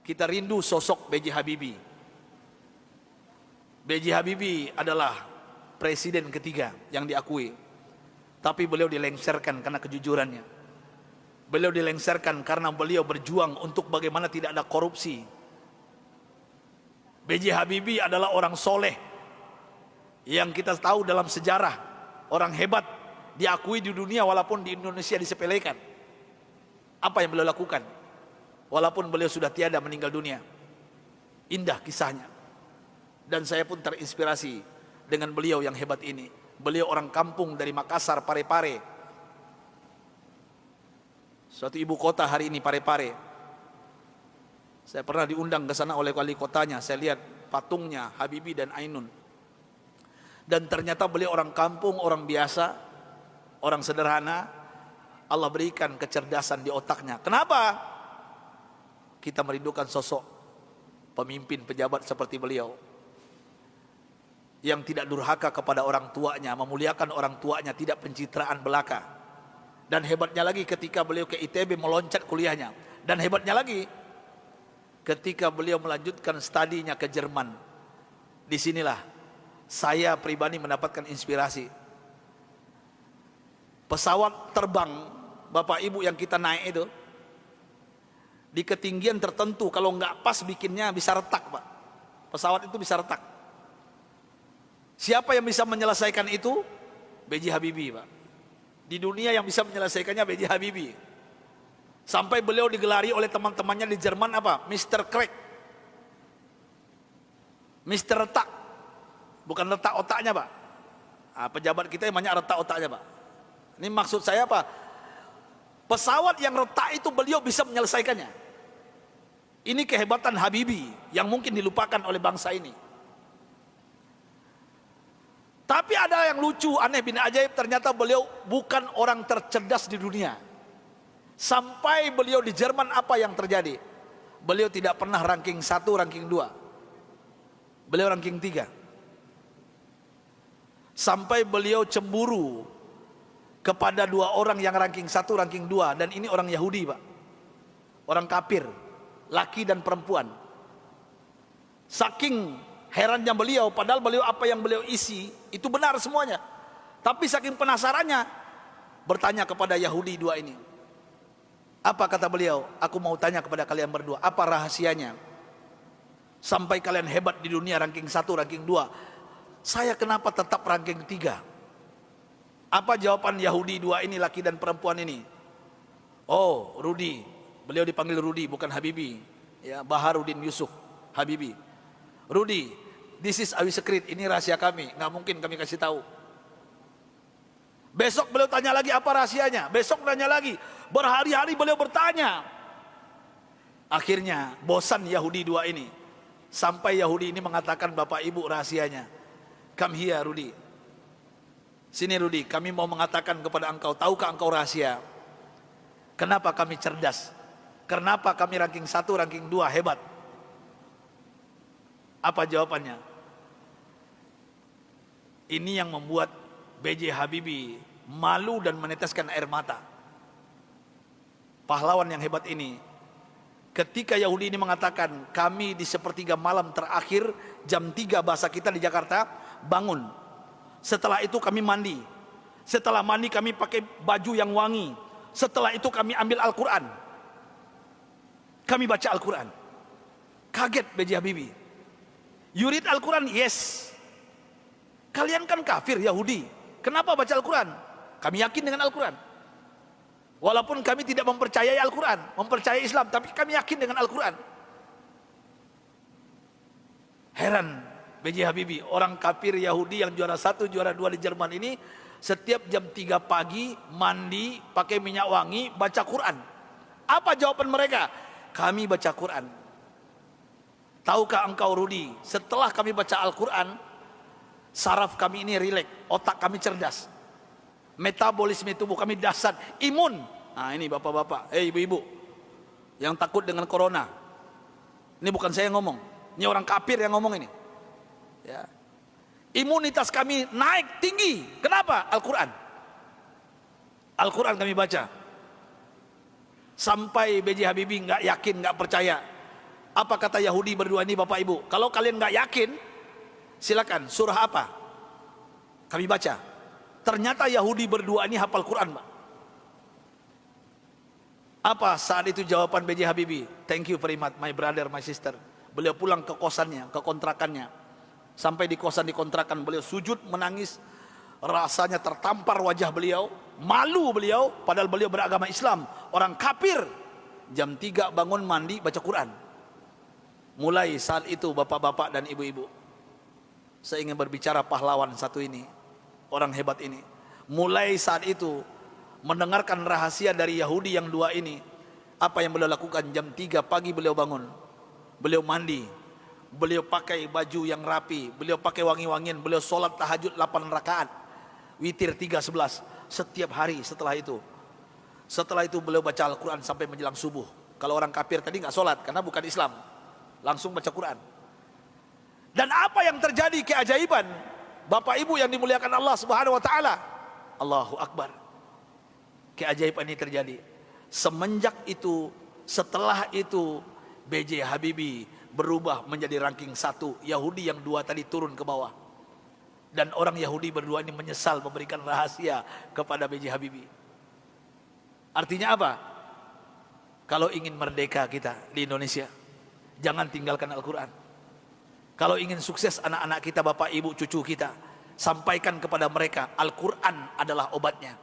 kita rindu sosok B.J. Habibie. B.J. Habibie adalah presiden ketiga yang diakui, tapi beliau dilengsarkan karena kejujurannya. Beliau dilengsarkan karena beliau berjuang untuk bagaimana tidak ada korupsi. B.J. Habibie adalah orang soleh yang kita tahu dalam sejarah, orang hebat, diakui di dunia walaupun di Indonesia disepelekan. Apa yang beliau lakukan walaupun beliau sudah tiada, meninggal dunia? Indah kisahnya, dan saya pun terinspirasi dengan beliau yang hebat ini. Beliau orang kampung dari Makassar, Parepare, suatu ibu kota hari ini, Parepare. Saya pernah diundang ke sana oleh wali kotanya. Saya lihat patungnya Habibie dan Ainun, dan ternyata beliau orang kampung, orang biasa, orang sederhana. Allah berikan kecerdasan di otaknya. Kenapa? Kita merindukan sosok pemimpin pejabat seperti beliau, yang tidak durhaka kepada orang tuanya, memuliakan orang tuanya, tidak pencitraan belaka. Dan hebatnya lagi ketika beliau ke ITB meloncat kuliahnya. Dan hebatnya lagi ketika beliau melanjutkan studinya ke Jerman. Disinilah saya pribadi mendapatkan inspirasi. Pesawat terbang Bapak Ibu yang kita naik itu, di ketinggian tertentu kalau nggak pas bikinnya bisa retak, Pak. Pesawat itu bisa retak. Siapa yang bisa menyelesaikan itu? B.J. Habibie, Pak. Di dunia yang bisa menyelesaikannya B.J. Habibie. Sampai beliau digelari oleh teman-temannya di Jerman apa? Mr. Crack, Mr. Retak. Bukan retak otaknya, Pak. Nah, pejabat kita yang banyak retak otaknya, Pak. Ini maksud saya apa? Pesawat yang retak itu beliau bisa menyelesaikannya. Ini kehebatan Habibie yang mungkin dilupakan oleh bangsa ini. Tapi ada yang lucu, aneh bin ajaib, ternyata beliau bukan orang tercerdas di dunia. Sampai beliau di Jerman, apa yang terjadi? Beliau tidak pernah ranking 1, ranking 2. Beliau ranking 3. Sampai beliau cemburu kepada 2 orang yang ranking 1, ranking 2. Dan ini orang Yahudi, Pak. Orang kafir, laki dan perempuan. Saking herannya beliau, padahal beliau apa yang beliau isi itu benar semuanya. Tapi saking penasarannya, bertanya kepada Yahudi 2 ini. Apa kata beliau? Aku mau tanya kepada kalian berdua, apa rahasianya sampai kalian hebat di dunia, ranking 1, ranking 2? Saya kenapa tetap ranking 3? Apa jawaban Yahudi 2 ini, laki dan perempuan ini? Oh, Rudi. Beliau dipanggil Rudi, bukan Habibie. Ya, Baharudin Yusuf Habibie. Rudi, this is our secret. Ini rahasia kami, nggak mungkin kami kasih tahu. Besok beliau tanya lagi, apa rahasianya? Besok tanya lagi. Berhari-hari beliau bertanya. Akhirnya bosan Yahudi 2 ini. Sampai Yahudi ini mengatakan, Bapak Ibu, rahasianya. Come here, Rudi. Sini, Rudi, kami mau mengatakan kepada engkau, tahukah engkau rahasia kenapa kami cerdas? Kenapa kami ranking 1, ranking 2 hebat? Apa jawabannya? Ini yang membuat B.J. Habibie malu dan meneteskan air mata. Pahlawan yang hebat ini, ketika Yahudi ini mengatakan, kami di sepertiga malam terakhir, jam 3 bahasa kita di Jakarta, bangun. Setelah itu kami mandi. Setelah mandi kami pakai baju yang wangi. Setelah itu kami ambil Al-Quran. Kami baca Al-Quran. Kaget B.J. Habibie. You read Al-Quran? Yes. Kalian kan kafir Yahudi, kenapa baca Al-Quran? Kami yakin dengan Al-Quran. Walaupun kami tidak mempercayai Al-Quran, mempercayai Islam, tapi kami yakin dengan Al-Quran. Heran B.J. Habibie, orang kafir Yahudi yang juara 1, juara 2 di Jerman ini, setiap jam 3 pagi mandi, pakai minyak wangi, baca Quran. Apa jawaban mereka? Kami baca Quran. Tahukah engkau, Rudi, setelah kami baca Al-Quran, saraf kami ini rileks, otak kami cerdas, metabolisme tubuh kami dahsyat, imun. Nah ini bapak-bapak, ibu-ibu yang takut dengan corona, ini bukan saya yang ngomong, ini orang kafir yang ngomong ini. Ya. Imunitas kami naik tinggi. Kenapa? Al-Quran. Al-Quran kami baca. Sampai B.J. Habibie nggak yakin, nggak percaya. Apa kata Yahudi berdua ini Bapak Ibu? Kalau kalian nggak yakin, silakan. Surah apa? Kami baca. Ternyata Yahudi berdua ini hafal Quran, Pak. Apa saat itu jawaban B.J. Habibie? Thank you very much, my brother, my sister. Beliau pulang ke kosannya, ke kontrakannya. Sampai di kosan di kontrakan beliau sujud menangis. Rasanya tertampar wajah beliau, malu beliau, padahal beliau beragama Islam, orang kafir. Jam 3 bangun mandi baca Quran. Mulai saat itu bapak-bapak dan ibu-ibu, saya ingin berbicara pahlawan satu ini, orang hebat ini. Mulai saat itu mendengarkan rahasia dari Yahudi yang dua ini, apa yang beliau lakukan? Jam 3 pagi beliau bangun, beliau mandi, beliau pakai baju yang rapi, beliau pakai wangi-wangian, beliau sholat tahajud 8 rakaat, witir 3:11 setiap hari. Setelah itu beliau baca Al-Quran sampai menjelang subuh. Kalau orang kafir tadi nggak sholat karena bukan Islam, langsung baca Quran. Dan apa yang terjadi keajaiban, Bapak Ibu yang dimuliakan Allah Subhanahu wa taala. Allahu Akbar. Keajaiban ini terjadi. Semenjak itu, setelah itu B.J. Habibie berubah menjadi ranking 1. Yahudi yang 2 tadi turun ke bawah. Dan orang Yahudi berdua ini menyesal memberikan rahasia kepada B.J. Habibie. Artinya apa? Kalau ingin merdeka kita di Indonesia, jangan tinggalkan Al-Quran. Kalau ingin sukses anak-anak kita, bapak, ibu, cucu kita, sampaikan kepada mereka Al-Quran adalah obatnya.